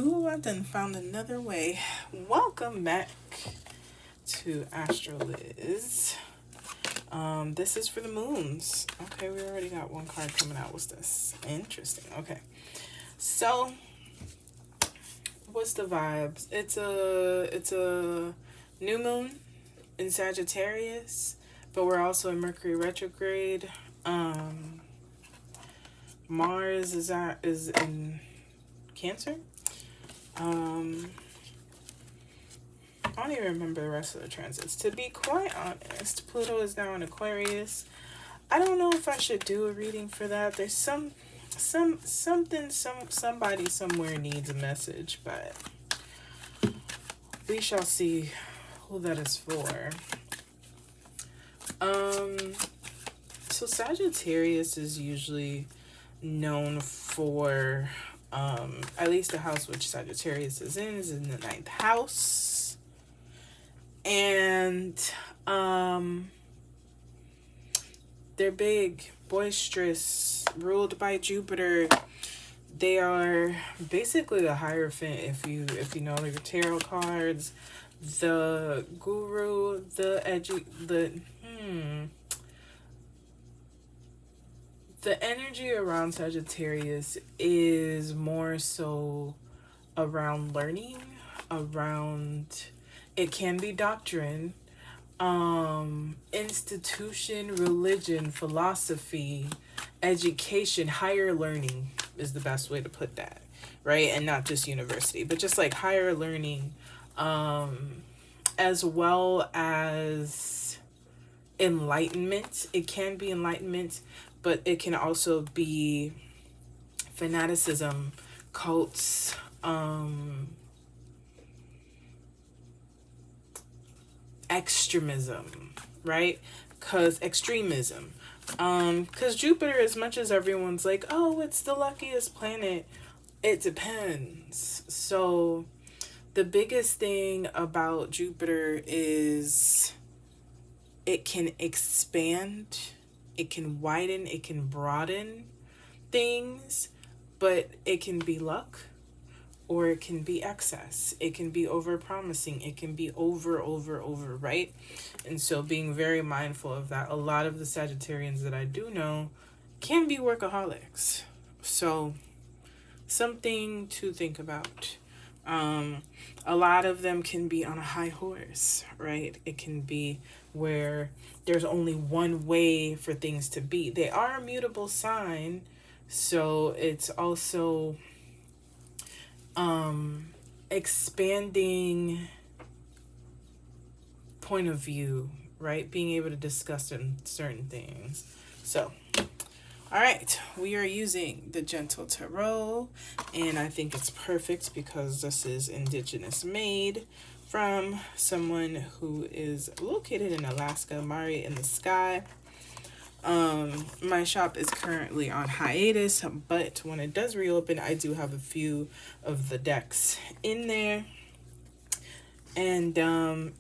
Ooh, I done found another way. Welcome back to Astrolyszics. This is for the moons. Okay, we already got one card coming out. What's this? Interesting. Okay. So, what's the vibes? It's a new moon in Sagittarius, but we're also in Mercury retrograde. Mars is in Cancer. I don't even remember the rest of the transits. To be quite honest, Pluto is now in Aquarius. I don't know if I should do a reading for that. There's somebody somewhere needs a message, but we shall see who that is for. So Sagittarius is usually known for, at least the house which Sagittarius is in the 9th house. And they're big, boisterous, ruled by Jupiter. They are basically the Hierophant if you know your tarot cards, the guru, the energy around Sagittarius is more so around learning, around, it can be doctrine, institution, religion, philosophy, education, higher learning is the best way to put that, right? And not just university, but just like higher learning, as well as enlightenment. It can be enlightenment, but it can also be fanaticism, cults, extremism, right? Extremism. Because Jupiter, as much as everyone's like, oh, it's the luckiest planet, it depends. So the biggest thing about Jupiter is it can expand, it can widen, it can broaden things, but it can be luck or it can be excess. It can be over promising. It can be over, right? And so being very mindful of that. A lot of the Sagittarians that I do know can be workaholics. So something to think about. A lot of them can be on a high horse, right? It can be where there's only one way for things to be. They are a mutable sign, so it's also expanding point of view, right? Being able to discuss certain things. So, all right, we are using the Gentle Tarot, and I think it's perfect because this is indigenous made from someone who is located in Alaska, Mari in the Sky. My shop is currently on hiatus, but when it does reopen, I do have a few of the decks in there. And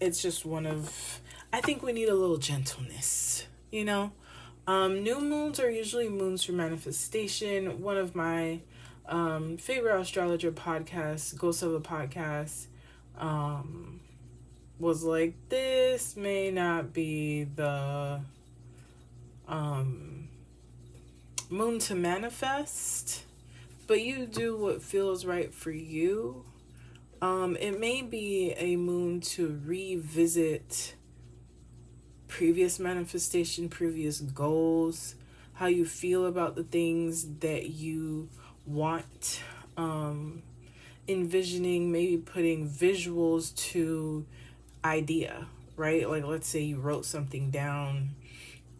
it's just I think we need a little gentleness, you know? New moons are usually moons for manifestation. One of my favorite astrologer podcasts, Ghost of a Podcast, was like, this may not be the moon to manifest, but you do what feels right for you. It may be a moon to revisit previous manifestation, previous goals, how you feel about the things that you want, envisioning, maybe putting visuals to idea, right? Like, let's say you wrote something down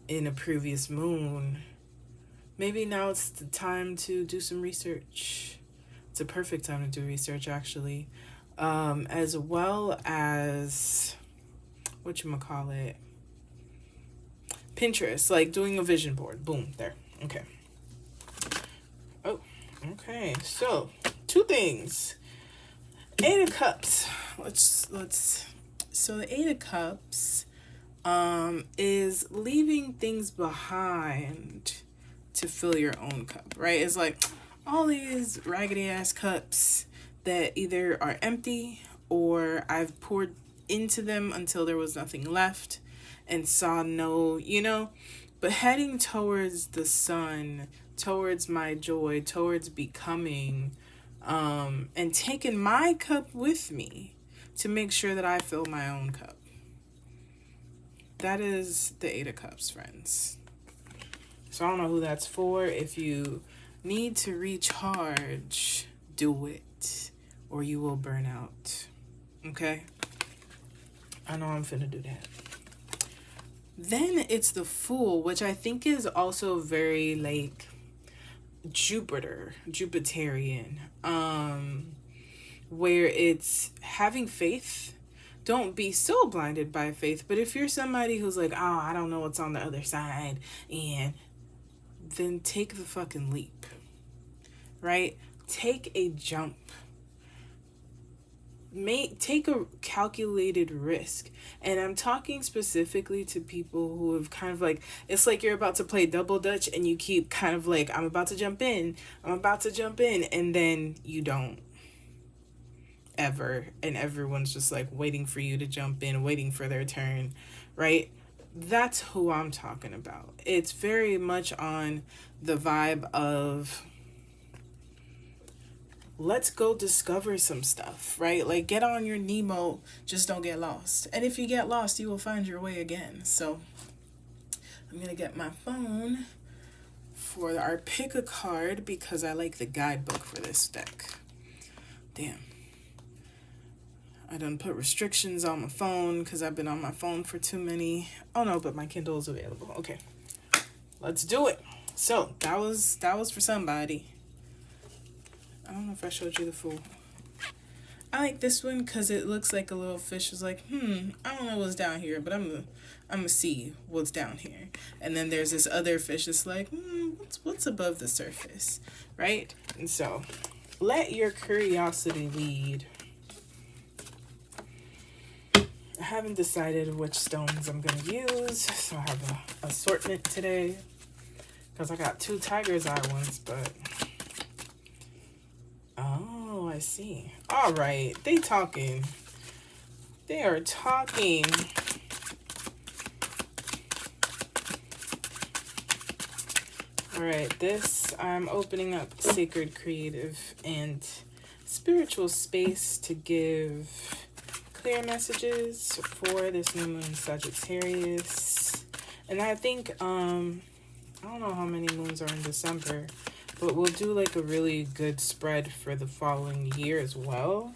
in a previous moon. Maybe now it's the time to do some research. It's a perfect time to do research, actually. As well as, whatchamacallit, Pinterest, like doing a vision board. Boom, there. Okay. Oh, okay. So, two things. Eight of Cups. So the Eight of Cups is leaving things behind to fill your own cup, right? It's like all these raggedy ass cups that either are empty or I've poured into them until there was nothing left and saw no, but heading towards the sun, towards my joy, towards becoming, and taking my cup with me to make sure that I fill my own cup. That is the Eight of Cups, friends. So I don't know who that's for. If you need to recharge, do it, or you will burn out. Okay? I know I'm finna do that. Then it's the Fool, which I think is also very like Jupiterian, where it's having faith. Don't be so blinded by faith. But if you're somebody who's like, oh, I don't know what's on the other side, and then take the fucking leap, right? Take a jump. Take a calculated risk. And I'm talking specifically to people who have kind of like, it's like you're about to play double dutch and you keep kind of like, I'm about to jump in, and then you don't ever, and everyone's just like waiting for you to jump in, waiting for their turn, right? That's who I'm talking about. It's very much on the vibe of, let's go discover some stuff, right? Like, get on your Nemo, just don't get lost. And if you get lost, you will find your way again. So I'm going to get my phone for our pick a card because I like the guidebook for this deck. Damn. I done put restrictions on my phone because I've been on my phone for too many. Oh no, but my Kindle is available. Okay, let's do it. So that was for somebody. I don't know if I showed you the Fool. I like this one because it looks like a little fish is like, I don't know what's down here, but I'm gonna see what's down here. And then there's this other fish that's like, what's above the surface, right? And so, let your curiosity lead. I haven't decided which stones I'm gonna use, so I have an assortment today because I got 2 tiger's eye ones, but. Oh, I see. All right. They talking. They are talking. All right. This, I'm opening up sacred, creative, and spiritual space to give clear messages for this new moon Sagittarius. And I think, I don't know how many moons are in December, but we'll do like a really good spread for the following year as well.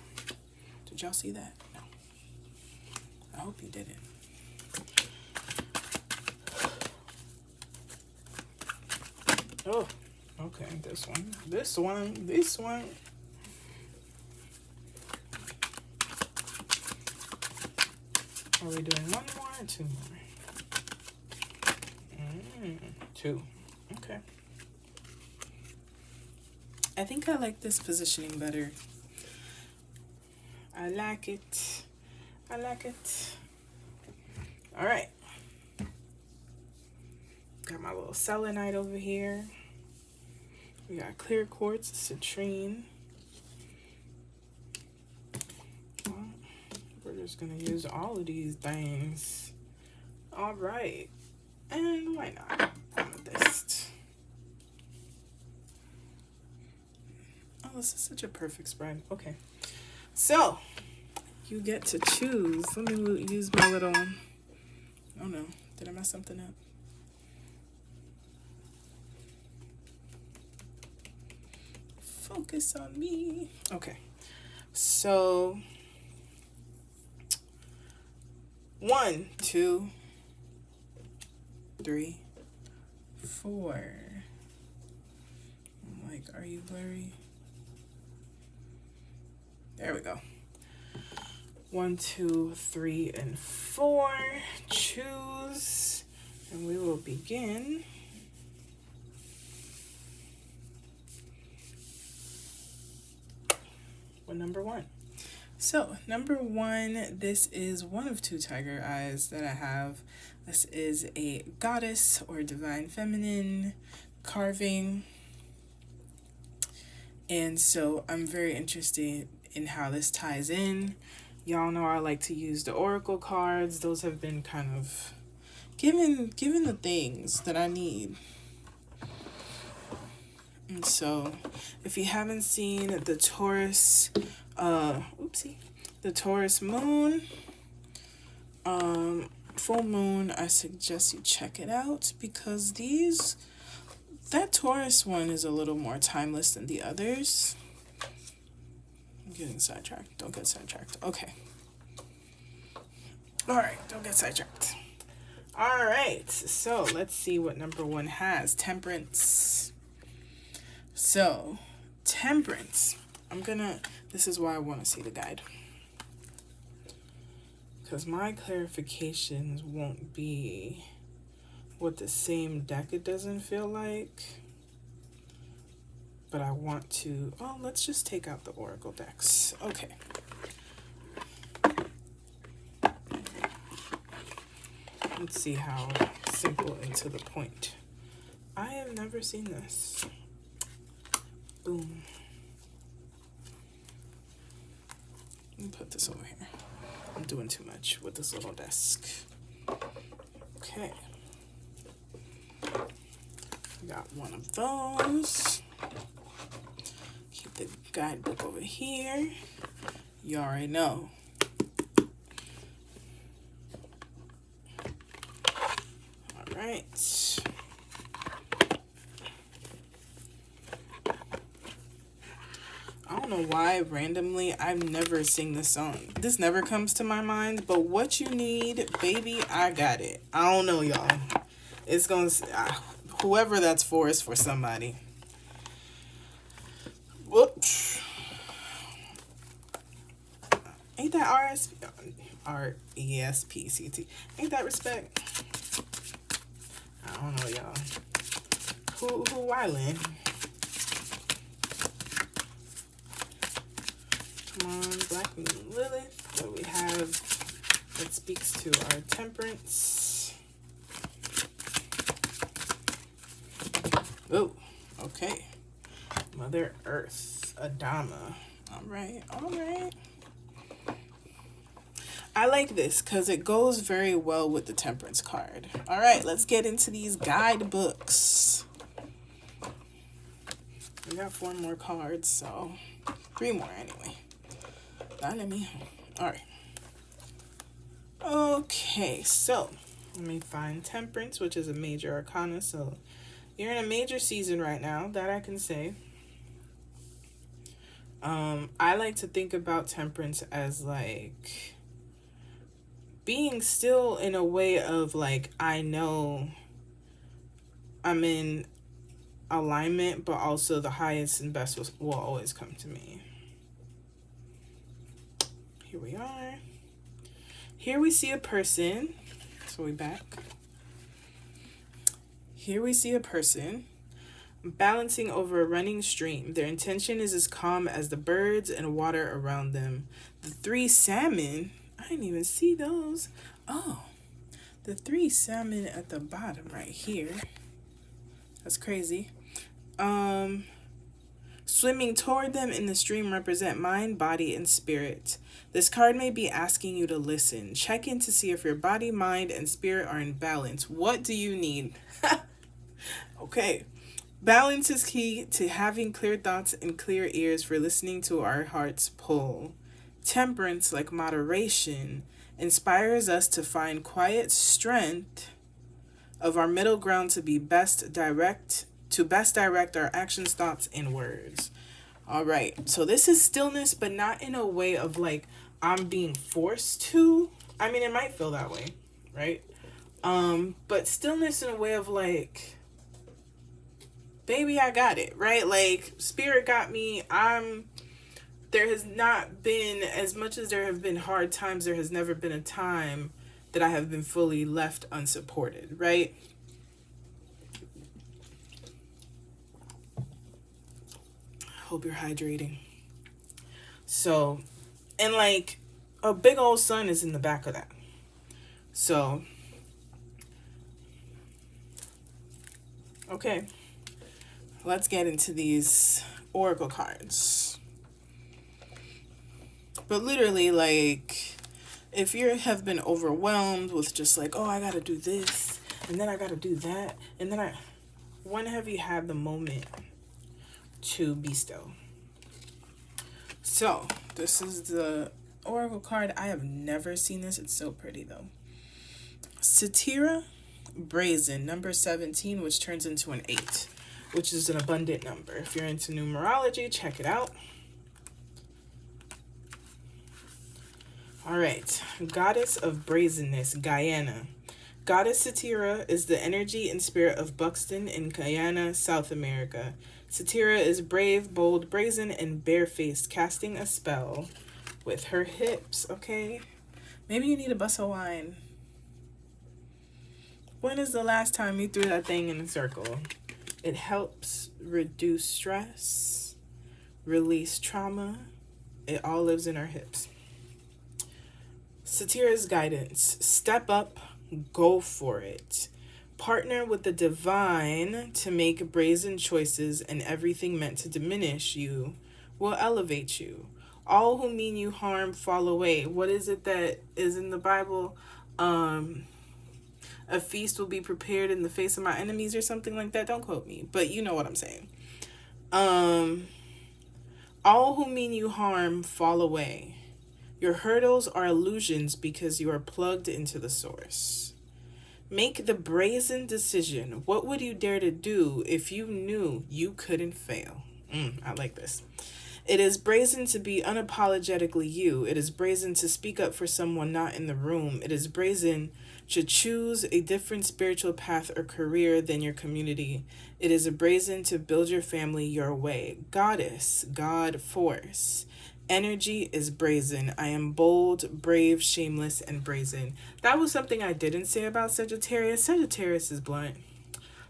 Did y'all see that? No. I hope you didn't. Oh, okay. This one. Are we doing 1 more or 2 more? 2. Okay. I think I like this positioning better. I like it. All right. Got my little selenite over here. We got clear quartz, citrine. Well, we're just gonna use all of these things. All right. And why not? Amethyst. Oh, this is such a perfect spread. Okay. So, you get to choose. Let me use my little... Oh no. Did I mess something up? Focus on me. Okay. So... 1, 2, 3, 4. I'm like, are you blurry? There we go. 1, 2, 3, and 4. Choose. And we will begin. With number 1. So, number 1, this is one of 2 tiger eyes that I have. This is a goddess or divine feminine carving. And so I'm very interested and how this ties in. Y'all know I like to use the oracle cards. Those have been kind of given the things that I need. And so if you haven't seen the Taurus the Taurus moon, full moon, I suggest you check it out, because that Taurus one is a little more timeless than the others. I'm getting sidetracked. Don't get sidetracked. Okay. All right. Don't get sidetracked. All right. So let's see what number 1 has. Temperance. So, Temperance. This is why I want to see the guide. Because my clarifications won't be with the same deck, it doesn't feel like. But I want to... Oh, let's just take out the oracle decks. Okay. Let's see how simple and to the point. I have never seen this. Boom. Let me put this over here. I'm doing too much with this little desk. Okay. Got one of those. Keep the guidebook over here. You already know. All right. I don't know why randomly I've never sing this song. This never comes to my mind, but what you need, baby, I got it. I don't know, y'all. It's gonna whoever that's for is for somebody. Whoops. Ain't that RESPCT? Ain't that respect? I don't know, y'all. Who wildin'? Come on, Black Moon Lilith. What do we have that speaks to our temperance? Oh, okay. Mother Earth, Adama. All right. I like this because it goes very well with the temperance card. All right, let's get into these guidebooks. We got 4 more cards, so 3 more anyway. Not let me. All right. Okay, so let me find Temperance, which is a major arcana. So you're in a major season right now, that I can say. I like to think about Temperance as like being still in a way of like, I know I'm in alignment, but also the highest and best will always come to me. Here we are. Here we see a person. So we back. Here we see a person balancing over a running stream. Their intention is as calm as the birds and water around them. The 3 salmon, I didn't even see those. Oh, the 3 salmon at the bottom right here. That's crazy. Swimming toward them in the stream represent mind, body, and spirit. This card may be asking you to listen. Check in to see if your body, mind, and spirit are in balance. What do you need? Okay. Balance is key to having clear thoughts and clear ears for listening to our heart's pull. Temperance, like moderation, inspires us to find quiet strength of our middle ground to best direct our actions, thoughts, and words. All right, so this is stillness, but not in a way of like I'm being forced to. I mean, it might feel that way, right? But stillness in a way of like, baby, I got it, right? Like, spirit got me. There has not been, as much as there have been hard times, there has never been a time that I have been fully left unsupported, right? Hope you're hydrating. So, and like a big old sun is in the back of that. So, okay, let's get into these oracle cards. But literally, like, if you have been overwhelmed with just like, oh, I gotta do this, and then I gotta do that, and then when have you had the moment to be still? So, this is the Oracle card. I have never seen this. It's so pretty, though. Satira Brazen, number 17, which turns into an 8, which is an abundant number. If you're into numerology, check it out. All right, Goddess of Brazenness, Guyana. Goddess Satira is the energy and spirit of Buxton in Guyana, South America. Satira is brave, bold, brazen, and barefaced, casting a spell with her hips, okay? Maybe you need a bus of wine. When is the last time you threw that thing in a circle? It helps reduce stress, release trauma. It all lives in our hips. Satira's guidance. Step up, go for it. Partner with the divine to make brazen choices, and everything meant to diminish you will elevate you. All who mean you harm fall away. What is it that is in the Bible? A feast will be prepared in the face of my enemies or something like that. Don't quote me, but you know what I'm saying. All who mean you harm fall away. Your hurdles are illusions because you are plugged into the source. Make the brazen decision. What would you dare to do if you knew you couldn't fail? I like this. It is brazen to be unapologetically you. It is brazen to speak up for someone not in the room. It is brazen to choose a different spiritual path or career than your community. It is a brazen to build your family your way. Goddess, God, force. Energy is brazen. I am bold, brave, shameless, and brazen. That was something I didn't say about Sagittarius. Sagittarius is blunt.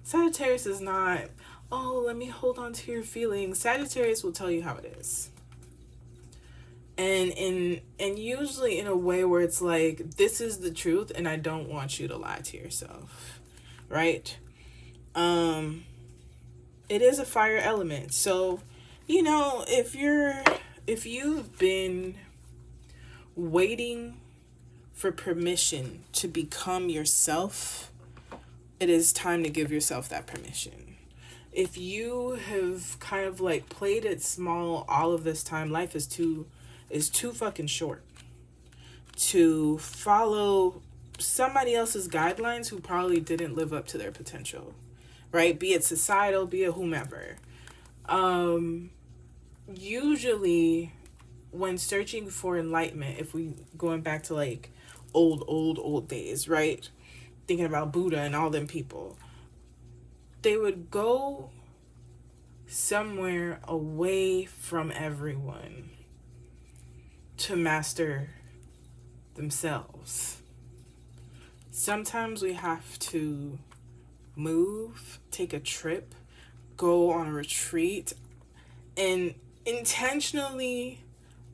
Sagittarius is not, oh, let me hold on to your feelings. Sagittarius will tell you how it is. And usually in a way where it's like, this is the truth and I don't want you to lie to yourself. Right? It is a fire element. So, you know, if you've been waiting for permission to become yourself, it is time to give yourself that permission. If you have kind of like played it small all of this time, life is too fucking short to follow somebody else's guidelines who probably didn't live up to their potential, right? Be it societal, be it whomever. Usually when searching for enlightenment, if we going back to like old days, right? Thinking about Buddha and all them people, they would go somewhere away from everyone to master themselves. Sometimes we have to move, take a trip, go on a retreat, and intentionally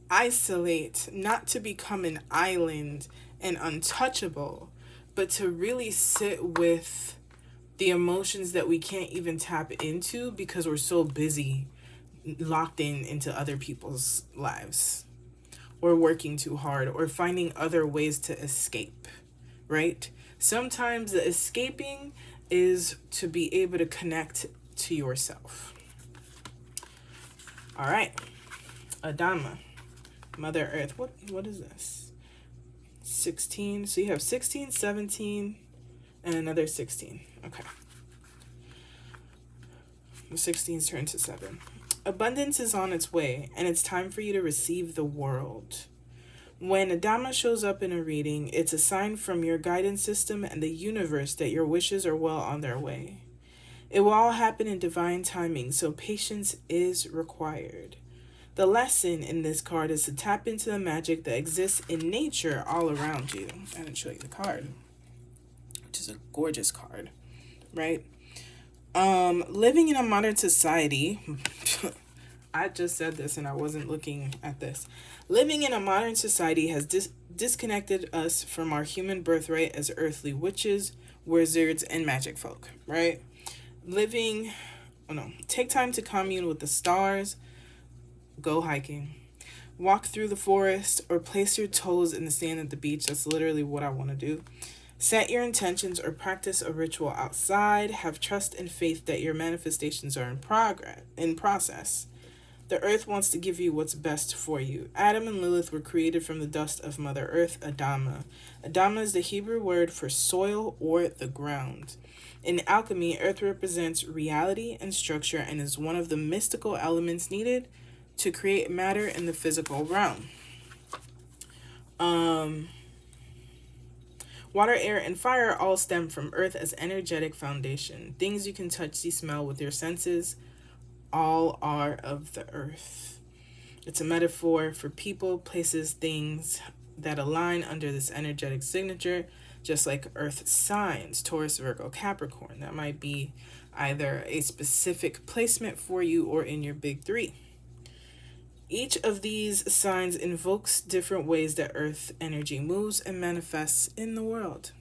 isolate, not to become an island and untouchable, but to really sit with the emotions that we can't even tap into because we're so busy locked into other people's lives, or working too hard, or finding other ways to escape, right? Sometimes the escaping is to be able to connect to yourself. All right, Adama, Mother Earth. What is this? 16. So you have 16, 17, and another 16. Okay. The 16's turned to 7. Abundance is on its way, and it's time for you to receive the world. When Adama shows up in a reading, it's a sign from your guidance system and the universe that your wishes are well on their way. It will all happen in divine timing, so patience is required. The lesson in this card is to tap into the magic that exists in nature all around you. I didn't show you the card, which is a gorgeous card, right? Living in a modern society, I just said this and I wasn't looking at this. Living in a modern society has disconnected us from our human birthright as earthly witches, wizards, and magic folk, right? Take time to commune with the stars, go hiking. Walk through the forest or place your toes in the sand at the beach. That's literally what I want to do. Set your intentions or practice a ritual outside. Have trust and faith that your manifestations are in process. The earth wants to give you what's best for you. Adam and Lilith were created from the dust of Mother Earth, Adama. Adama is the Hebrew word for soil or the ground. In alchemy, earth represents reality and structure and is one of the mystical elements needed to create matter in the physical realm. Water, air, and fire all stem from earth as energetic foundation. Things you can touch, see, smell with your senses all are of the earth. It's a metaphor for people, places, things that align under this energetic signature, just like earth signs, Taurus, Virgo, Capricorn. That might be either a specific placement for you or in your big three. Each of these signs invokes different ways that earth energy moves and manifests in the world.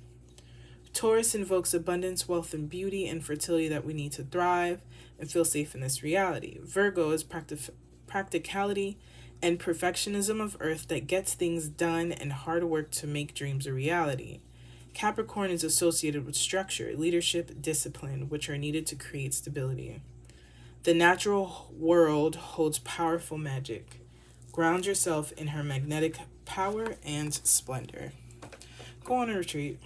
Taurus invokes abundance, wealth, and beauty and fertility that we need to thrive and feel safe in this reality. Virgo is practicality and perfectionism of earth that gets things done and hard work to make dreams a reality. Capricorn is associated with structure, leadership, discipline, which are needed to create stability. The natural world holds powerful magic. Ground yourself in her magnetic power and splendor. Go on a retreat.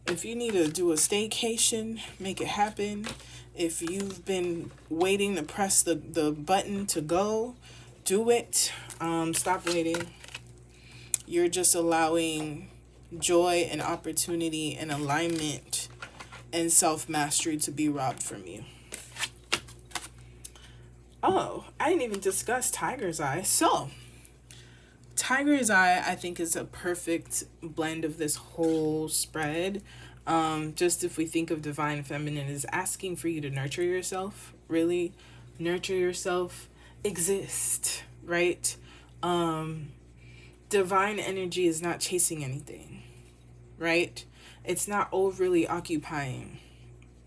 If you need to do a staycation, make it happen. If you've been waiting to press the button to go, do it. Stop waiting. You're just allowing joy and opportunity and alignment and self-mastery to be robbed from you. Oh, I didn't even discuss Tiger's Eye. So, Tiger's Eye, I think, is a perfect blend of this whole spread. Just if we think of divine feminine as asking for you to nurture yourself, really nurture yourself, exist, right? Divine energy is not chasing anything, right? It's not overly occupying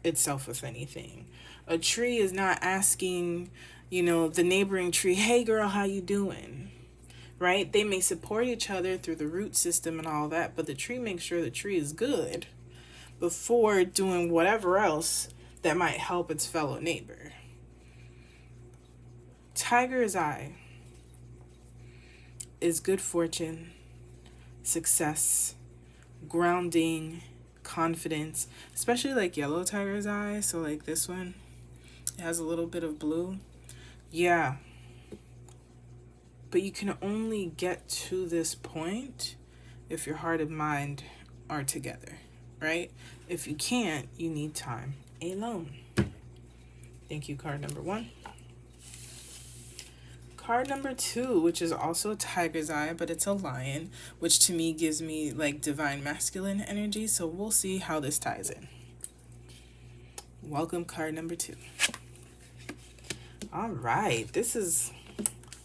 itself with anything. A tree is not asking, the neighboring tree, hey girl, how you doing? Right? They may support each other through the root system and all that, but the tree makes sure the tree is good before doing whatever else that might help its fellow neighbor. Tiger's Eye is good fortune, success, grounding, confidence, especially like yellow tiger's eye. So like this one, it has a little bit of blue. Yeah. But you can only get to this point if your heart and mind are together, right? If you can't, you need time alone. Thank you, card number 1. Card number 2, which is also tiger's eye, but it's a lion, which to me gives me like divine masculine energy. So we'll see how this ties in. Welcome, card number 2. All right,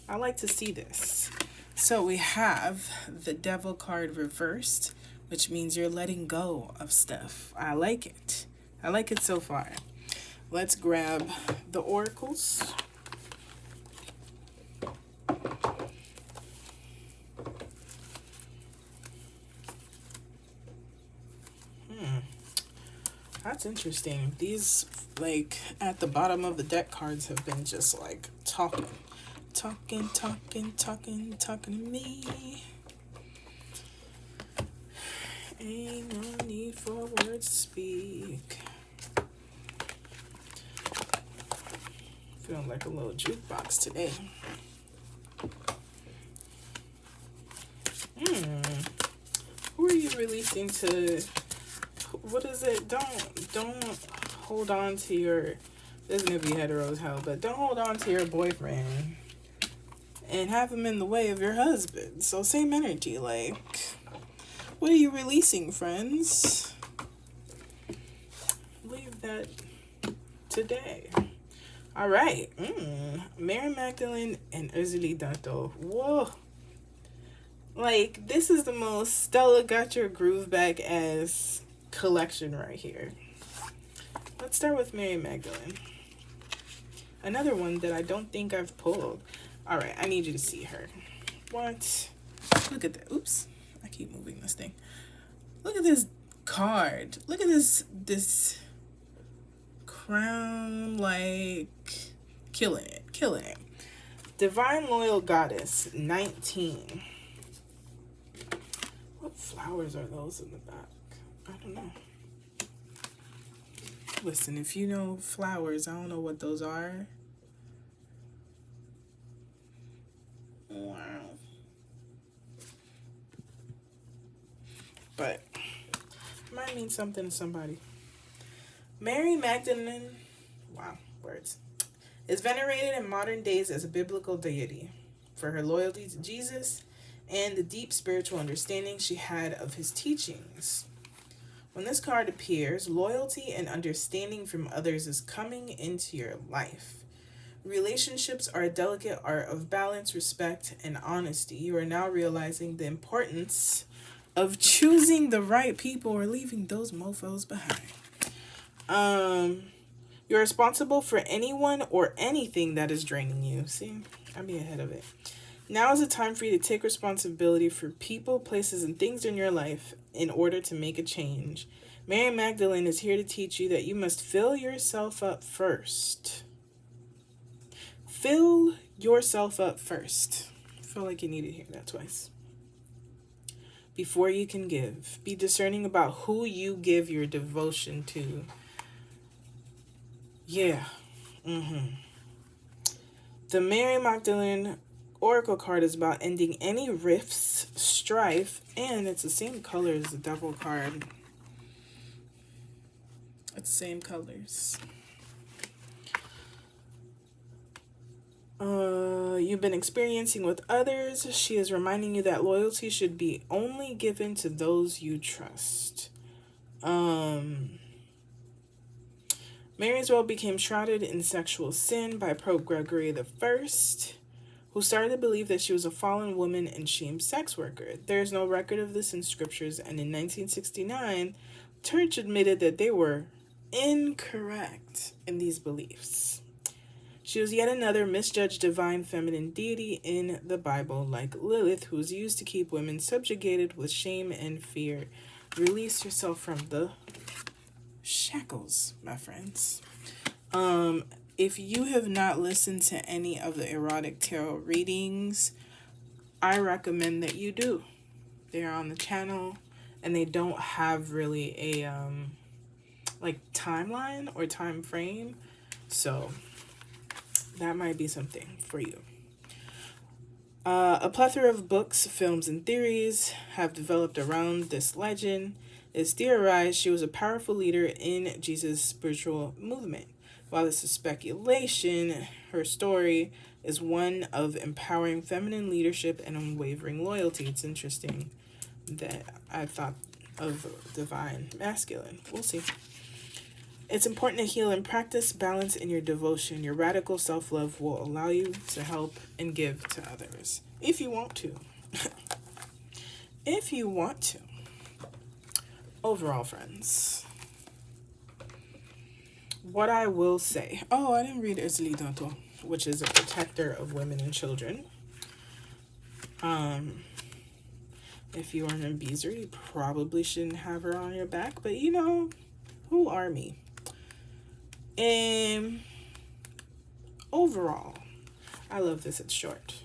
I like to see this. So we have the Devil card reversed, which means you're letting go of stuff. I like it. I like it so far. Let's grab the oracles. That's interesting. These, like, at the bottom of the deck cards have been just, like, talking to me. Ain't no need for words to speak. Feeling like a little jukebox today. Who are you releasing to? What is it? Don't hold on to your, this is gonna be hetero as hell, but don't hold on to your boyfriend and have him in the way of your husband. So same energy, like, what are you releasing, friends? Leave that today. All right. Mary Magdalene and Ursula Dato. Whoa. Like, this is the most Stella got your groove back as collection right here. Let's start with Mary Magdalene. Another one that I don't think I've pulled. All right, I need you to see her. What? Look at that. Oops. I keep moving this thing. Look at this card. Look at this crown, like, killing it. Divine Loyal Goddess, 19. What flowers are those in the back? I don't know. Listen, if you know flowers, I don't know what those are. Wow. But might mean something to somebody. Mary Magdalene, wow, words, is venerated in modern days as a biblical deity for her loyalty to Jesus and the deep spiritual understanding she had of his teachings. When this card appears, loyalty and understanding from others is coming into your life. Relationships are a delicate art of balance, respect, and honesty. You are now realizing the importance of choosing the right people or leaving those mofos behind. You're responsible for anyone or anything that is draining you. See, I'll be ahead of it. Now is the time for you to take responsibility for people, places, and things in your life in order to make a change. Mary Magdalene is here to teach you that you must fill yourself up first. Fill yourself up first. I feel like you need to hear that twice. Before you can give. Be discerning about who you give your devotion to. Yeah. The Mary Magdalene Oracle card is about ending any rifts, strife, and it's the same color as the Devil card. It's the same colors. You've been experiencing with others. She is reminding you that loyalty should be only given to those you trust. Mary's world became shrouded in sexual sin by Pope Gregory I, who started to believe that she was a fallen woman and shamed sex worker. There is no record of this in scriptures, and in 1969, the church admitted that they were incorrect in these beliefs. She was yet another misjudged divine feminine deity in the Bible, like Lilith, who was used to keep women subjugated with shame and fear. Release yourself from the shackles, my friends. If you have not listened to any of the erotic tarot readings, I recommend that you do. They're on the channel, and they don't have really a like timeline or time frame, so that might be something for you. A plethora of books, films, and theories have developed around this legend. It's theorized she was a powerful leader in Jesus' spiritual movement. While this is speculation, her story is one of empowering feminine leadership and unwavering loyalty. It's interesting that I thought of divine masculine. We'll see. It's important to heal and practice balance in your devotion. Your radical self-love will allow you to help and give to others. If you want to. If you want to. Overall, friends, what I will say. Oh, I didn't read Astrolyszics Danto, which is a protector of women and children. If you are an abuser, you probably shouldn't have her on your back. But, you know, who are me? Overall, I love this. It's short.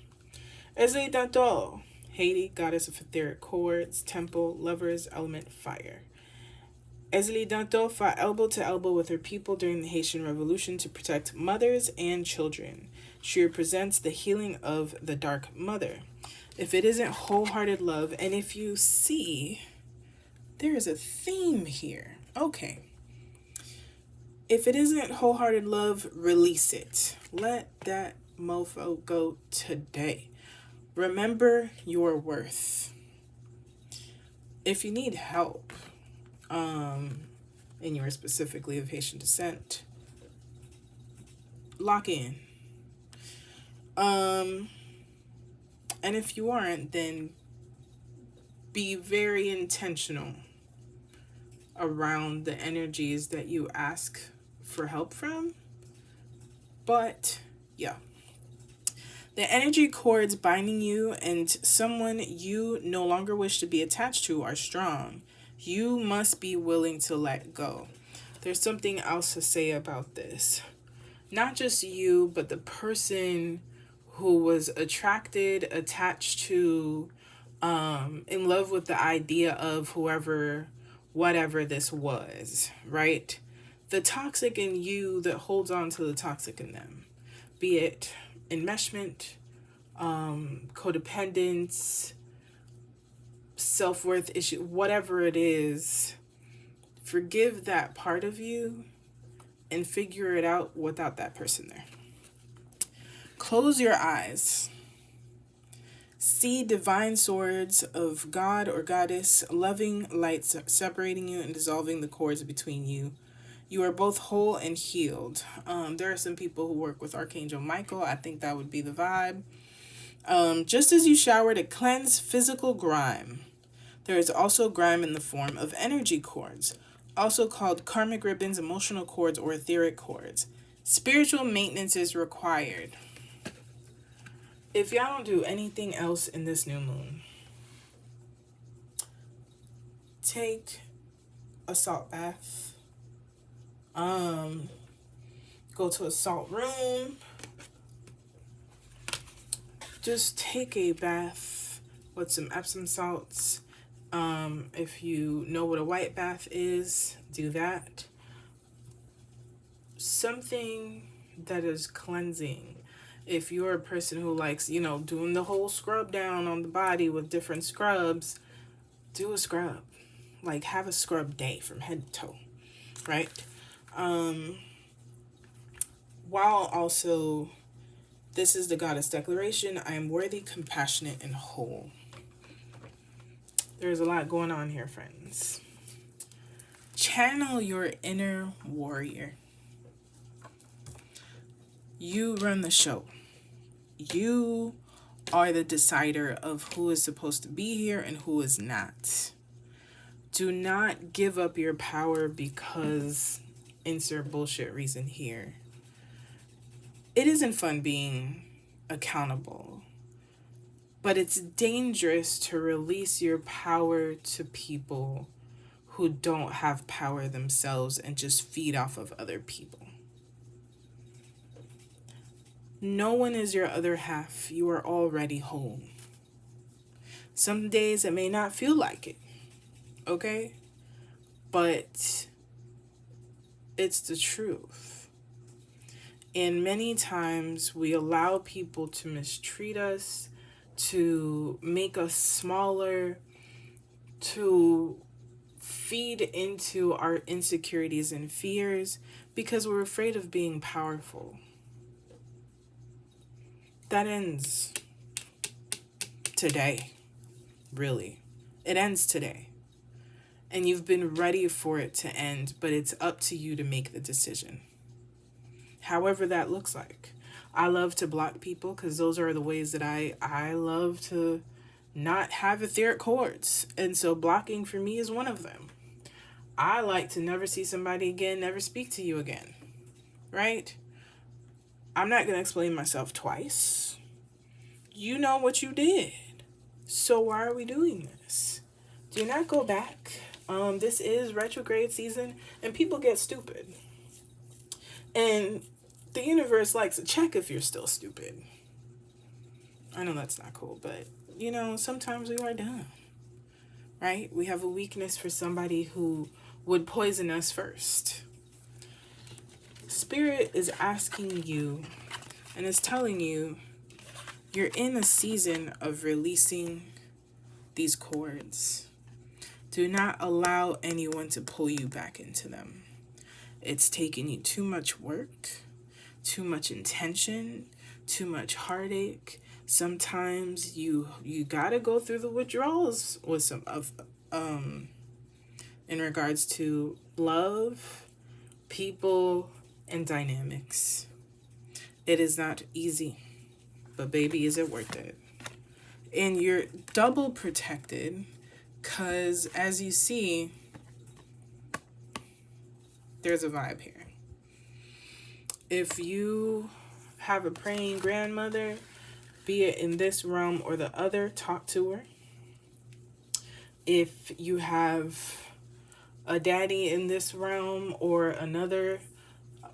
Astrolyszics Danto, Haiti, goddess of etheric chords, temple, lovers, element, fire. Astrolyszics Danto fought elbow to elbow with her people during the Haitian Revolution to protect mothers and children. She represents the healing of the Dark Mother. If it isn't wholehearted love, and if you see, there is a theme here. Okay. If it isn't wholehearted love, release it. Let that mofo go today. Remember your worth. If you need help, and you are specifically of Haitian descent, lock in. And if you aren't, then be very intentional around the energies that you ask for help from. But yeah, The energy cords binding you and someone you no longer wish to be attached to are strong. You must be willing to let go. There's something else to say about this. Not just you, but the person who was attracted, attached to, in love with the idea of whoever, whatever this was, right? The toxic in you that holds on to the toxic in them, be it enmeshment, codependence, self-worth issue, whatever it is, forgive that part of you and figure it out without that person there. Close your eyes. See divine swords of God or goddess, loving lights separating you and dissolving the cords between you. You are both whole and healed. There are some people who work with Archangel Michael. I think that would be the vibe. Just as you shower to cleanse physical grime, there is also grime in the form of energy cords, also called karmic ribbons, emotional cords, or etheric cords. Spiritual maintenance is required. If y'all don't do anything else in this new moon, take a salt bath. Go to a salt room. Just take a bath with some Epsom salts. If you know what a white bath is, do that. Something that is cleansing. If you're a person who likes, doing the whole scrub down on the body with different scrubs, do a scrub. Like, have a scrub day from head to toe, right? While also, this is the goddess declaration, I am worthy, compassionate, and whole. There's a lot going on here, friends. Channel your inner warrior. You run the show. You are the decider of who is supposed to be here and who is not. Do not give up your power because insert bullshit reason here. It isn't fun being accountable, but it's dangerous to release your power to people who don't have power themselves and just feed off of other people. No one is your other half. You are already whole. Some days it may not feel like it, okay? But it's the truth. And many times we allow people to mistreat us, to make us smaller, to feed into our insecurities and fears because we're afraid of being powerful. That ends today, really. It ends today. And you've been ready for it to end, but it's up to you to make the decision. However that looks like. I love to block people because those are the ways that I love to not have etheric cords. And so blocking for me is one of them. I like to never see somebody again, never speak to you again, right? I'm not going to explain myself twice. You know what you did. So why are we doing this? Do not go back. This is retrograde season and people get stupid. And the universe likes to check if you're still stupid. I know that's not cool, but, sometimes we are dumb, right? We have a weakness for somebody who would poison us first. Spirit is asking you and is telling you you're in a season of releasing these cords. Do not allow anyone to pull you back into them. It's taken you too much work, too much intention, too much heartache. Sometimes you gotta go through the withdrawals with some of in regards to love, people, and dynamics. It is not easy, but baby, is it worth it? And you're double protected because, as you see, there's a vibe here. If you have a praying grandmother, be it in this realm or the other, talk to her. If you have a daddy in this realm or another,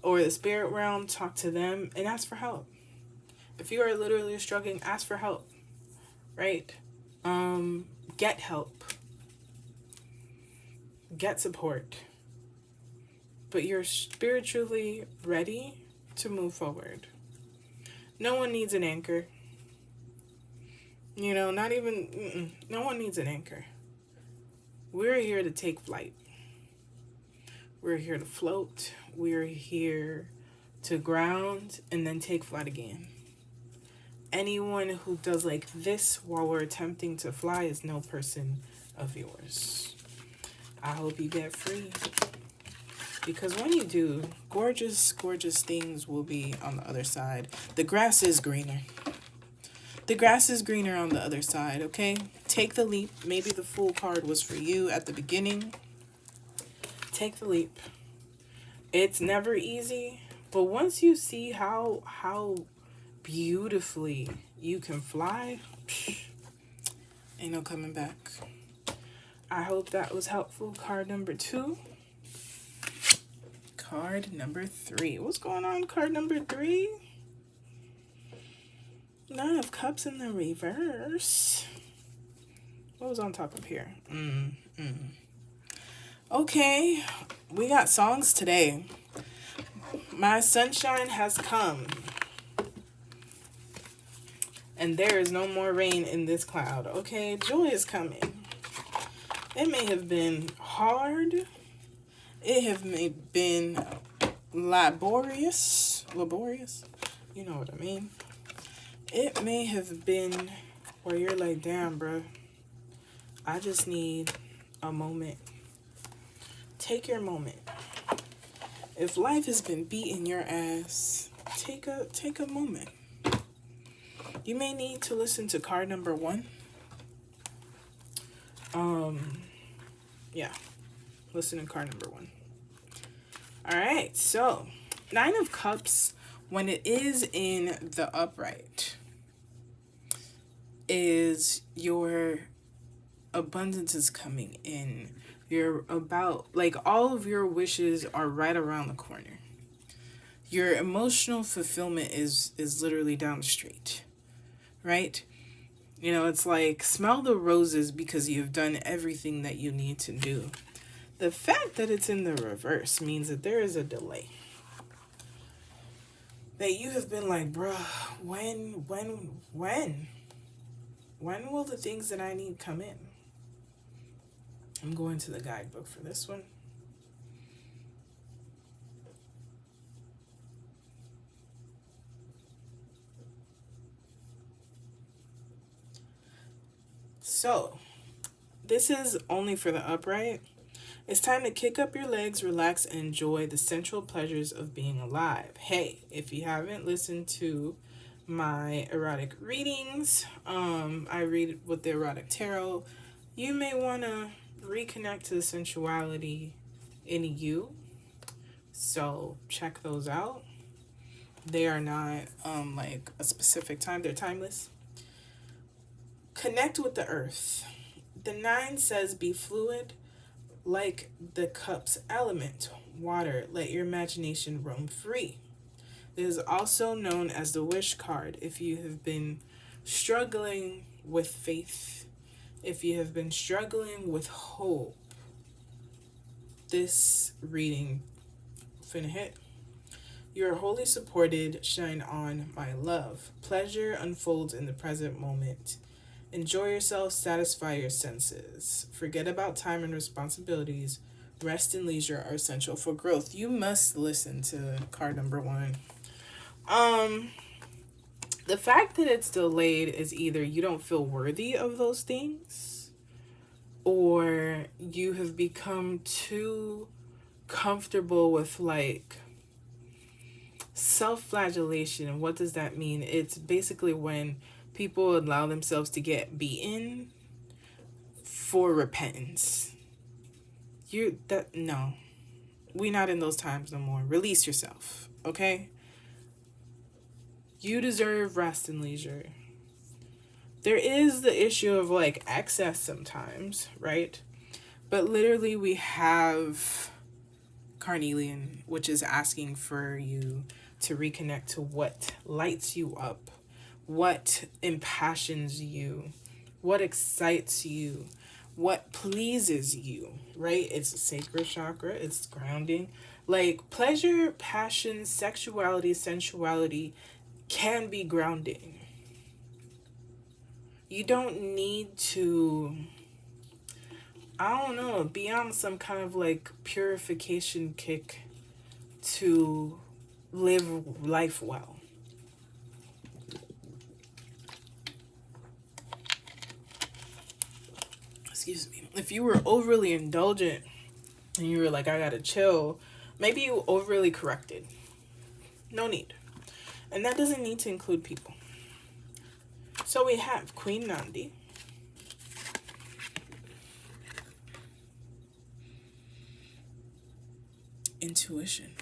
or the spirit realm, talk to them and ask for help. If you are literally struggling, ask for help, right? Get help, get support, but you're spiritually ready to move forward. No one needs an anchor. You know, not even, no one needs an anchor. We're here to take flight. We're here to float. We're here to ground and then take flight again. Anyone who does like this while we're attempting to fly is no person of yours. I hope you get free. Because when you do, gorgeous, gorgeous things will be on the other side. The grass is greener. The grass is greener on the other side, okay? Take the leap. Maybe the Fool card was for you at the beginning. Take the leap. It's never easy, but once you see how beautifully you can fly, ain't no coming back. I hope that was helpful. Card number 2. Card number 3. What's going on? Card number 3. 9 of Cups in the reverse. What was on top of here? Okay, we got songs today. My sunshine has come. And there is no more rain in this cloud. Okay, joy is coming. It may have been hard. It have may been laborious. You know what I mean. It may have been where you're like, damn, bro. I just need a moment. Take your moment. If life has been beating your ass, take a moment. You may need to listen to card number 1. Yeah. Listen to card number 1. Alright, so 9 of Cups, when it is in the upright, is your abundance is coming in. You're about, like, all of your wishes are right around the corner. Your emotional fulfillment is literally down the street, right? You know, it's like, smell the roses because you've done everything that you need to do. The fact that it's in the reverse means that there is a delay. That you have been like, bruh, when will the things that I need come in? I'm going to the guidebook for this one. So, this is only for the upright. It's time to kick up your legs, relax, and enjoy the central pleasures of being alive. Hey, if you haven't listened to my erotic readings, I read with the erotic tarot, you may want to reconnect to the sensuality in you. So check those out. They are not like a specific time, they're timeless. Connect with the earth. The 9 says be fluid like the Cup's element, water. Let your imagination roam free. It is also known as the wish card. If you have been struggling with faith, if you have been struggling with hope, this reading finna hit. You are wholly supported. Shine on, my love. Pleasure unfolds in the present moment. Enjoy yourself, satisfy your senses. Forget about time and responsibilities. Rest and leisure are essential for growth. You must listen to card number 1. The fact that it's delayed is either you don't feel worthy of those things, or you have become too comfortable with, like, self-flagellation. What does that mean? It's basically when people allow themselves to get beaten for repentance. No. We not in those times no more. Release yourself, okay? You deserve rest and leisure. There is the issue of like excess sometimes, right? But literally we have carnelian, which is asking for you to reconnect to what lights you up, what impassions you, what excites you, what pleases you, right? It's a sacral chakra, it's grounding. Like pleasure, passion, sexuality, sensuality can be grounding. You don't need to, I don't know, be on some kind of like purification kick to live life well. Excuse me. If you were overly indulgent and you were like, I gotta chill, maybe you overly corrected. No need. And that doesn't need to include people. So we have Queen Nandi. Intuition.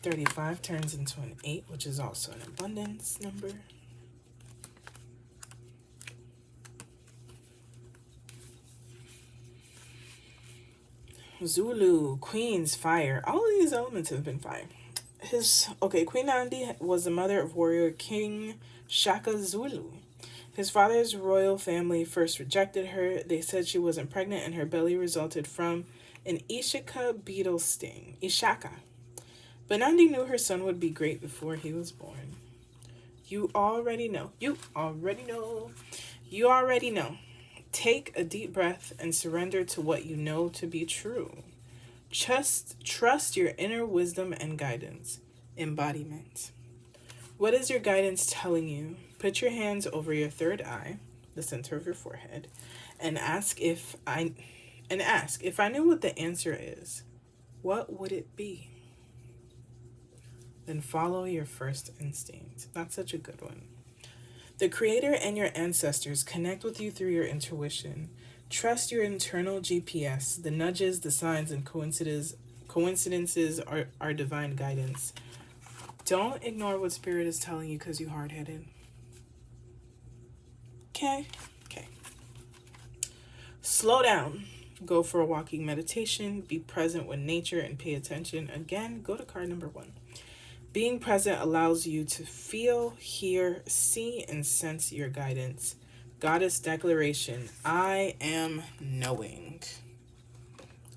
35 turns into an 8, which is also an abundance number. Zulu, Queen's fire. All of these elements have been fire. Queen Nandi was the mother of warrior King Shaka Zulu. His father's royal family first rejected her. They said she wasn't pregnant and her belly resulted from an Ishaka beetle sting. Ishaka. But Nandi knew her son would be great before he was born. You already know. You already know. You already know. Take a deep breath and surrender to what you know to be true. Trust your inner wisdom and guidance. Embodiment. What is your guidance telling you? Put your hands over your third eye, the center of your forehead, and ask if I knew what the answer is, what would it be? Then follow your first instinct. That's such a good one. The Creator and your ancestors connect with you through your intuition. Trust your internal GPS. The nudges, the signs, and coincidences are divine guidance. Don't ignore what Spirit is telling you because you're hard-headed. Okay? Slow down. Go for a walking meditation. Be present with nature and pay attention. Again, go to card number 1. Being present allows you to feel, hear, see, and sense your guidance. Goddess declaration. I am knowing.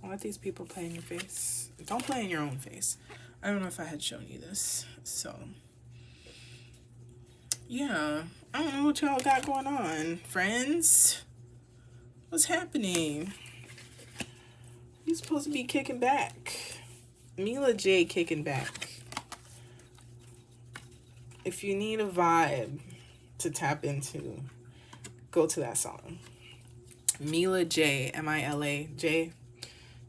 Don't let these people play in your face. Don't play in your own face. I don't know if I had shown you this. So, yeah. I don't know what y'all got going on, friends. What's happening? You're supposed to be kicking back. Mila J kicking back. If you need a vibe to tap into, go to that song. Mila J, Mila J,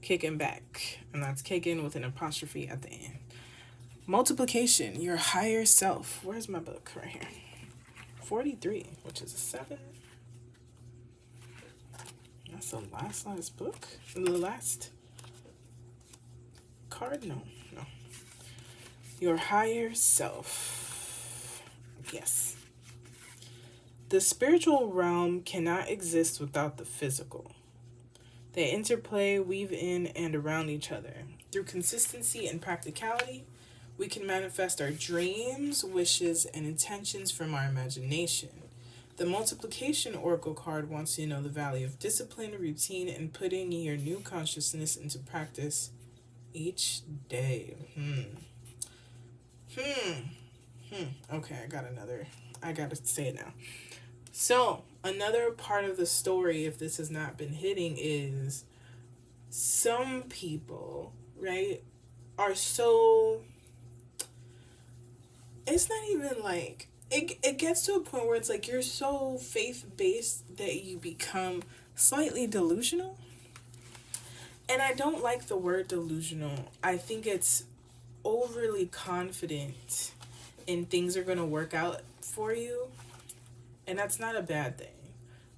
kicking back. And that's kicking with an apostrophe at the end. Multiplication, your higher self. Where's my book? Right here. 43, which is a 7. That's the last book. The last card? No. Your higher self. Yes. The spiritual realm cannot exist without the physical. They interplay, weave in, and around each other. Through consistency and practicality, we can manifest our dreams, wishes, and intentions from our imagination. The multiplication oracle card wants you to know the value of discipline, routine, and putting your new consciousness into practice each day. Okay, I gotta say it now. So, another part of the story, if this has not been hitting, is some people, right, are so... It's not even like... It gets to a point where it's like you're so faith-based that you become slightly delusional. And I don't like the word delusional. I think it's overly confident in things are going to work out for you. And that's not a bad thing.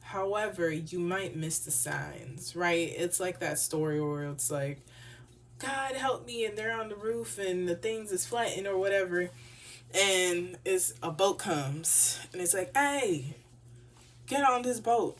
However, you might miss the signs, right? It's like that story where it's like, God help me, and they're on the roof and the things is flattened or whatever. And a boat comes and it's like, hey, get on this boat.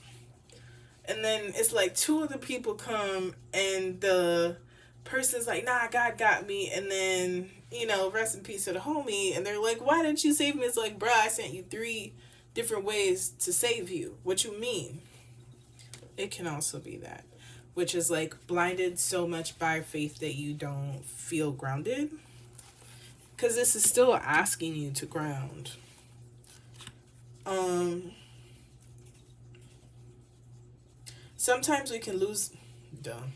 And then it's like two other people come and the person's like, nah, God got me. And then, you know, rest in peace to the homie. And they're like, why didn't you save me? It's like, bruh, I sent you 3 different ways to save you. What you mean? It can also be that, which is like blinded so much by faith that you don't feel grounded. Because this is still asking you to ground. Sometimes we can lose,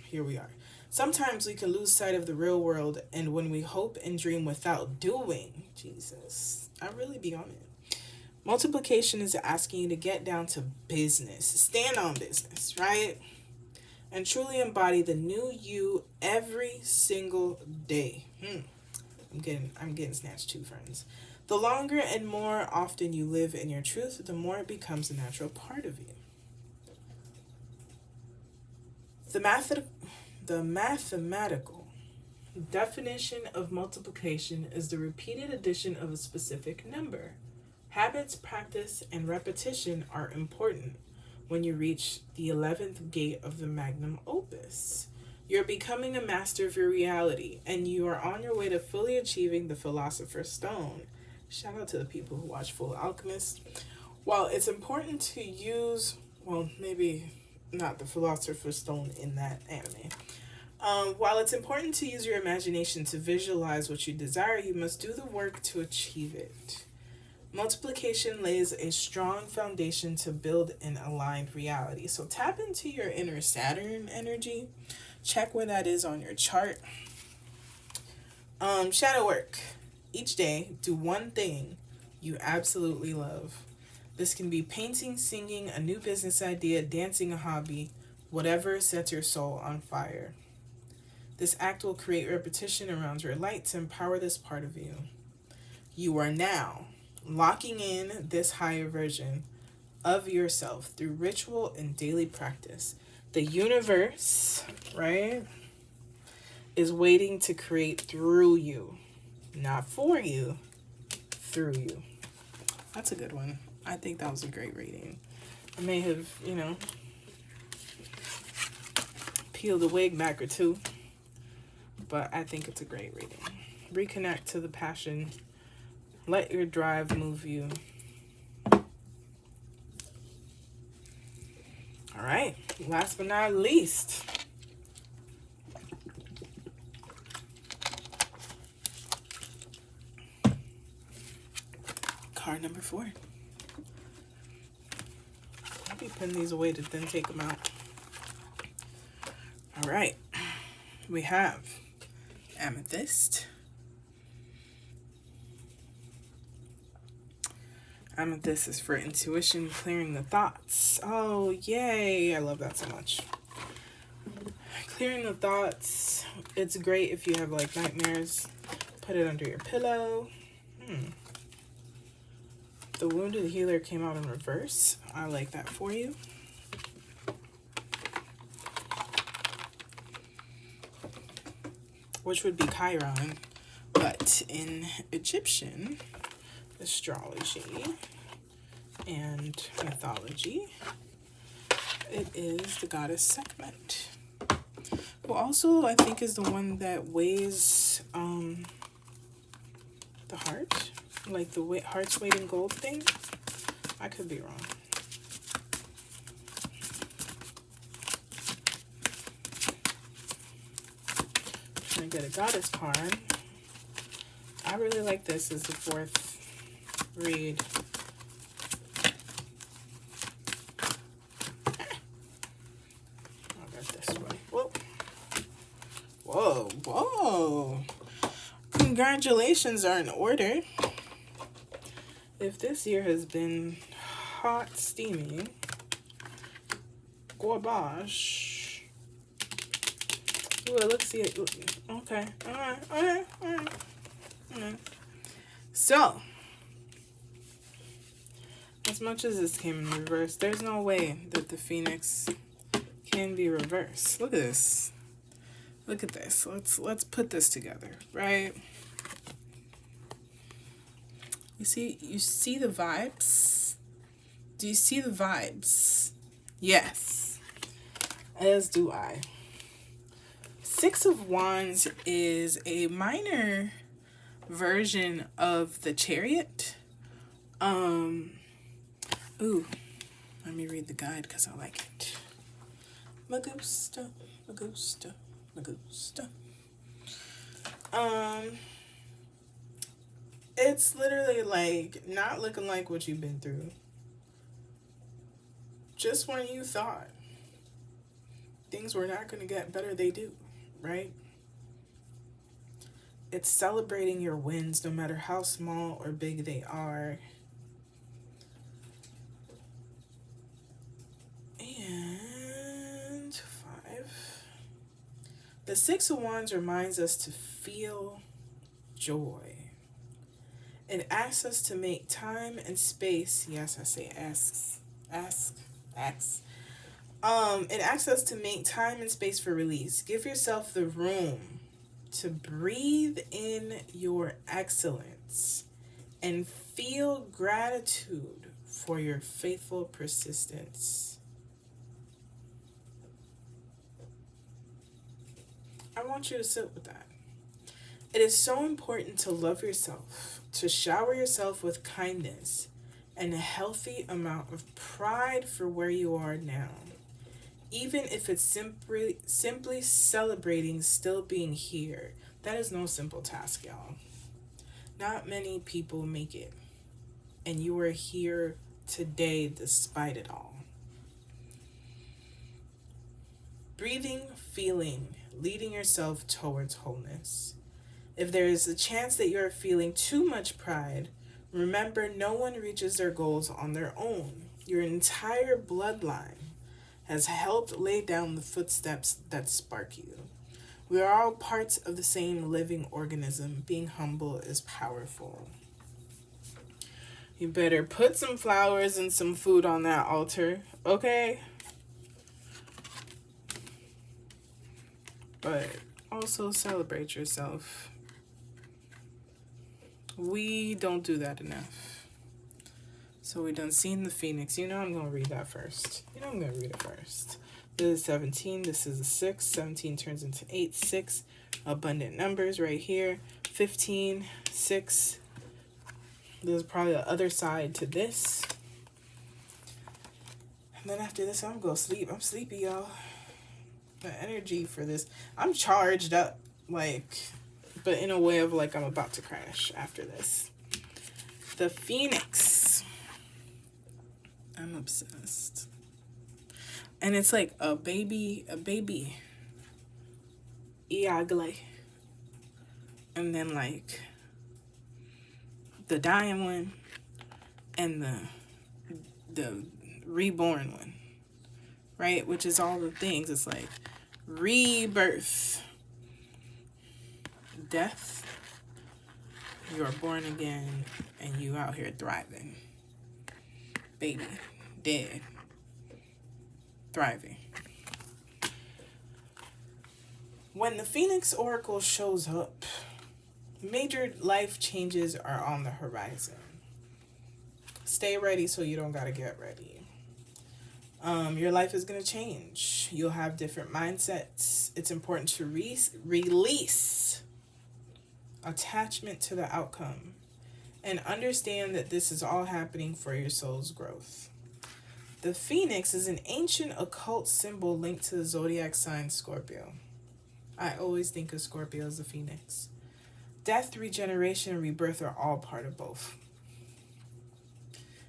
here we are. Sometimes we can lose sight of the real world, and when we hope and dream without doing, Jesus, I really be on it. Multiplication is asking you to get down to business, stand on business, right? And truly embody the new you every single day. I'm getting snatched too, friends. The longer and more often you live in your truth, the more it becomes a natural part of you. The mathematical definition of multiplication is the repeated addition of a specific number. Habits, practice, and repetition are important when you reach the 11th gate of the magnum opus. You're becoming a master of your reality, and you are on your way to fully achieving the Philosopher's Stone. Shout out to the people who watch Full Alchemist. While it's important to use, well, maybe not the Philosopher's Stone in that anime. While it's important to use your imagination to visualize what you desire, you must do the work to achieve it. Multiplication lays a strong foundation to build an aligned reality. So tap into your inner Saturn energy. Check where that is on your chart. Shadow work. Each day, do one thing you absolutely love. This can be painting, singing, a new business idea, dancing, a hobby, whatever sets your soul on fire. This act will create repetition around your light to empower this part of you. You are now locking in this higher version of yourself through ritual and daily practice. The universe, right, is waiting to create through you. Not for you, through you. That's a good one. I think that was a great reading. I may have, peeled a wig back or two, but I think it's a great reading. Reconnect to the passion. Let your drive move you. All right, last but not least. Card number 4. I'll be putting these away to then take them out. All right, we have Amethyst. Amethyst is for intuition, clearing the thoughts. Oh, yay. I love that so much. Clearing the thoughts. It's great if you have like nightmares. Put it under your pillow. The Wounded Healer came out in reverse. I like that for you. Which would be Chiron, but in Egyptian astrology and mythology, it is the goddess Sekhmet, who also I think is the one that weighs the heart, like the heart's weight in gold thing. I could be wrong. I'm gonna get a goddess card. I really like this as the 4th read. I'll get this way. Whoa. Whoa, whoa. Congratulations are in order. If this year has been hot, steamy, garbage. Ooh, let's see it. Okay. All right. So, as much as this came in reverse, there's no way that the Phoenix can be reversed. Look at this. Look at this. Let's put this together, right? You see the vibes? Do you see the vibes? Yes, as do I. Six of Wands is a minor version of the Chariot. Ooh, let me read the guide because I like it. Me gusta, me gusta, me gusta. It's literally like not looking like what you've been through. Just when you thought things were not going to get better, they do, right? It's celebrating your wins, no matter how small or big they are. And 5. The Six of Wands reminds us to feel joy. It asks us to make time and space. Yes, I say asks. It asks us to make time and space for release. Give yourself the room to breathe in your excellence and feel gratitude for your faithful persistence. I want you to sit with that. It is so important to love yourself, to shower yourself with kindness and a healthy amount of pride for where you are now. Even if it's simply celebrating still being here. That is no simple task, y'all. Not many people make it. And you are here today despite it all. Breathing, feeling, leading yourself towards wholeness. If there is a chance that you are feeling too much pride, remember no one reaches their goals on their own. Your entire bloodline has helped lay down the footsteps that spark you. We are all parts of the same living organism. Being humble is powerful. You better put some flowers and some food on that altar, okay? But also celebrate yourself. We don't do that enough. So we done seen the Phoenix. You know I'm going to read that first. This is 17. This is a 6. 17 turns into 8. 6. Abundant numbers right here. 15. 6. There's probably the other side to this. And then after this, I'm going to go sleep. I'm sleepy, y'all. The energy for this. I'm charged up. But in a way of I'm about to crash after this. The Phoenix. I'm obsessed. And it's like a baby. Iagle. And then the dying one and the reborn one. Right? Which is all the things. It's like rebirth. Death. You are born again and you out here thriving. Baby, dead, thriving. When the Phoenix Oracle shows up, major life changes are on the horizon. Stay ready so you don't gotta get ready. Your life is gonna change. You'll have different mindsets. It's important to release attachment to the outcome. And understand that this is all happening for your soul's growth. The Phoenix is an ancient occult symbol linked to the zodiac sign Scorpio. I always think of Scorpio as the Phoenix. Death, regeneration, and rebirth are all part of both.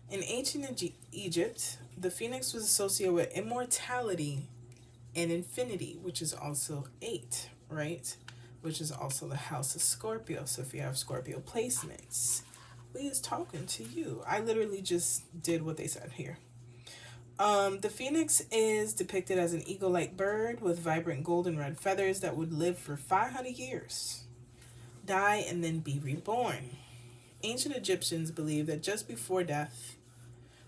In ancient Egypt, the Phoenix was associated with immortality and infinity, which is also 8, right? Which is also the house of Scorpio. So if you have Scorpio placements, we is talking to you. I literally just did what they said here. The Phoenix is depicted as an eagle-like bird with vibrant golden red feathers that would live for 500 years, die, and then be reborn. Ancient Egyptians believed that just before death,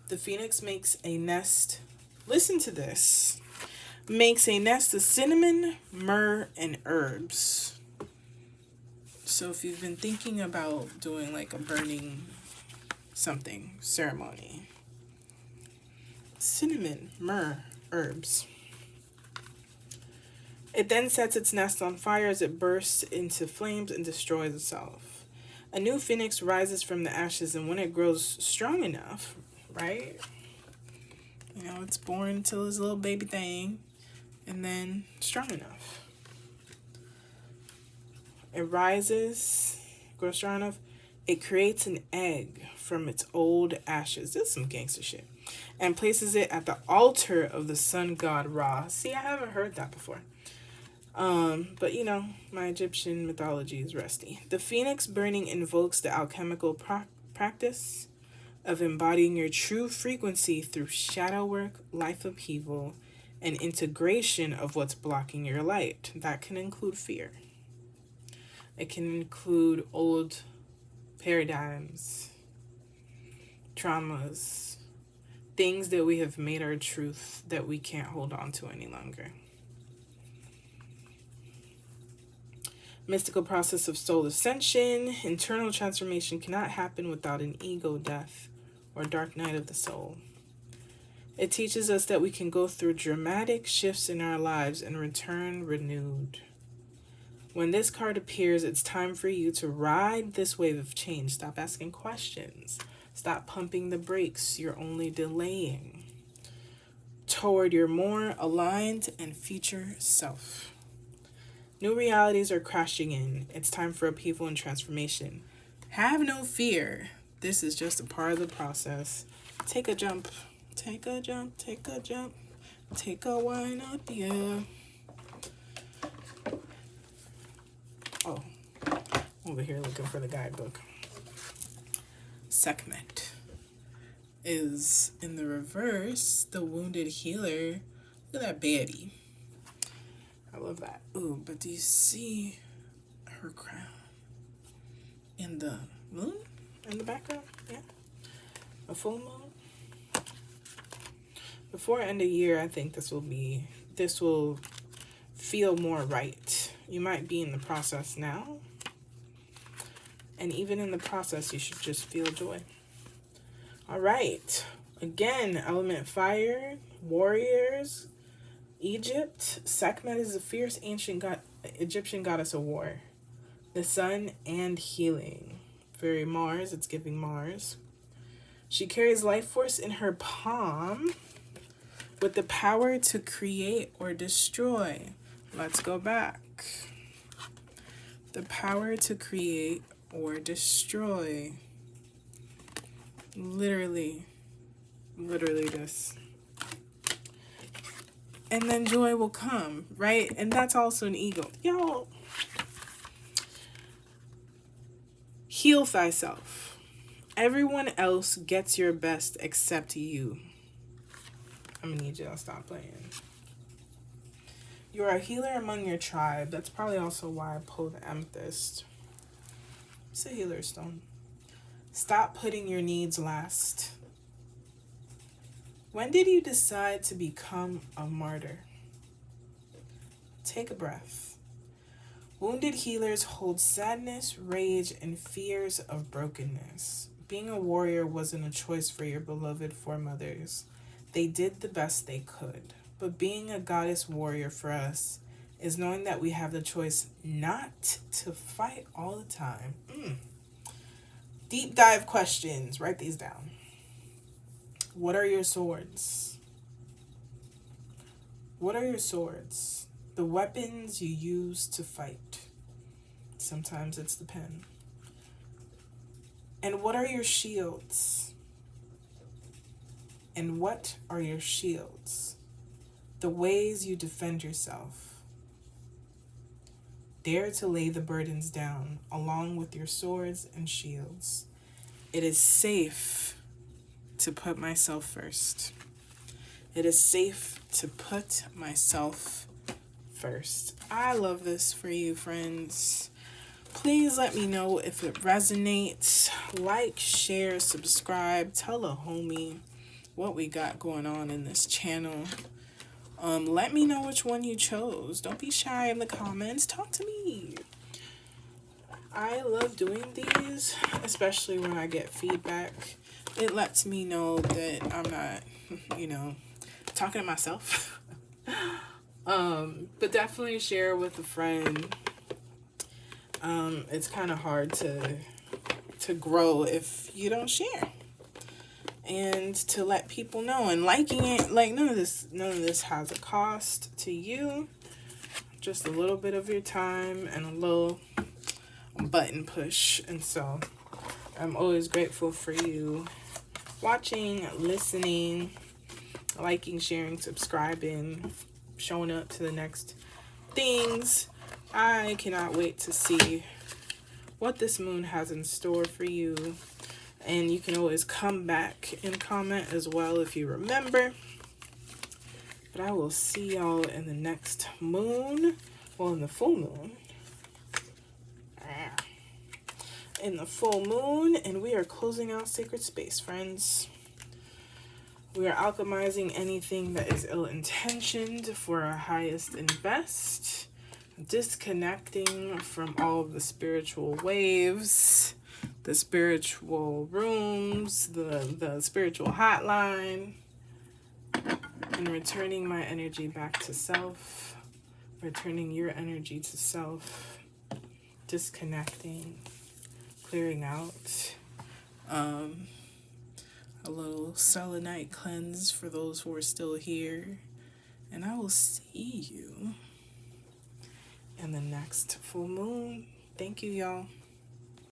the Phoenix makes a nest. Listen to this. Makes a nest of cinnamon, myrrh, and herbs. So if you've been thinking about doing a burning something ceremony, cinnamon, myrrh, herbs. It then sets its nest on fire as it bursts into flames and destroys itself. A new phoenix rises from the ashes, and when it grows strong enough, right? You know, it's born till it's a little baby thing, and then strong enough. It rises, grows strong enough. It creates an egg from its old ashes. This is some gangster shit. And places it at the altar of the sun god Ra. See, I haven't heard that before. But you know, my Egyptian mythology is rusty. The phoenix burning invokes the alchemical practice of embodying your true frequency through shadow work, life upheaval, and integration of what's blocking your light. That can include fear. It can include old paradigms, traumas, things that we have made our truth that we can't hold on to any longer. Mystical process of soul ascension. Internal transformation cannot happen without an ego death or dark night of the soul. It teaches us that we can go through dramatic shifts in our lives and return renewed. When this card appears, it's time for you to ride this wave of change. Stop asking questions. Stop pumping the brakes. You're only delaying toward your more aligned and future self. New realities are crashing in. It's time for upheaval and transformation. Have no fear. This is just a part of the process. Take a jump. Take a jump. Take a jump. Take a wine up, yeah. Oh, over here looking for the guidebook. Sekhmet is in the reverse, the wounded healer. Look at that baddie. I love that. Ooh, but do you see her crown in the moon in the background? Yeah, a full moon. Before end of year, I think this will feel more right. You might be in the process now, and even in the process, you should just feel joy. All right, again, element fire, warriors. Egypt, Sekhmet is a fierce ancient Egyptian goddess of war, the sun, and healing. Very Mars, it's giving Mars. She carries life force in her palm with the power to create or destroy. Let's go back. The power to create or destroy. Literally this. And then joy will come, right? And that's also an ego. Y'all, heal thyself. Everyone else gets your best except you. I'm gonna need y'all to stop playing. You're a healer among your tribe. That's probably also why I pulled the amethyst. It's a healer stone. Stop putting your needs last. When did you decide to become a martyr? Take a breath. Wounded healers hold sadness, rage, and fears of brokenness. Being a warrior wasn't a choice for your beloved foremothers. They did the best they could. But being a goddess warrior for us is knowing that we have the choice not to fight all the time. Deep dive questions. Write these down. What are your swords? What are your swords? The weapons you use to fight. Sometimes it's the pen. And what are your shields? And what are your shields? The ways you defend yourself. Dare to lay the burdens down along with your swords and shields. It is safe to put myself first. It is safe to put myself first. I love this for you, friends. Please let me know if it resonates. Like, share, subscribe. Tell a homie what we got going on in this channel. Let me know which one you chose. Don't be shy in the comments. Talk to me. I love doing these, especially when I get feedback. It lets me know that I'm not you know, talking to myself. But definitely share with a friend. It's kind of hard to grow if you don't share, and to let people know. And liking it, like, none of this has a cost to you. Just a little bit of your time and a little button push. And so I'm always grateful for you watching, listening, liking, sharing, subscribing, showing up to the next things. I cannot wait to see what this moon has in store for you. And you can always come back and comment as well if you remember. But I will see y'all in the next moon. Well, in the full moon. In the full moon. And we are closing out sacred space, friends. We are alchemizing anything that is ill-intentioned for our highest and best. Disconnecting from all of the spiritual waves, the spiritual rooms, the spiritual hotline, and returning my energy back to self, returning your energy to self, disconnecting, clearing out, a little selenite cleanse for those who are still here, and I will see you in the next full moon. Thank you, y'all.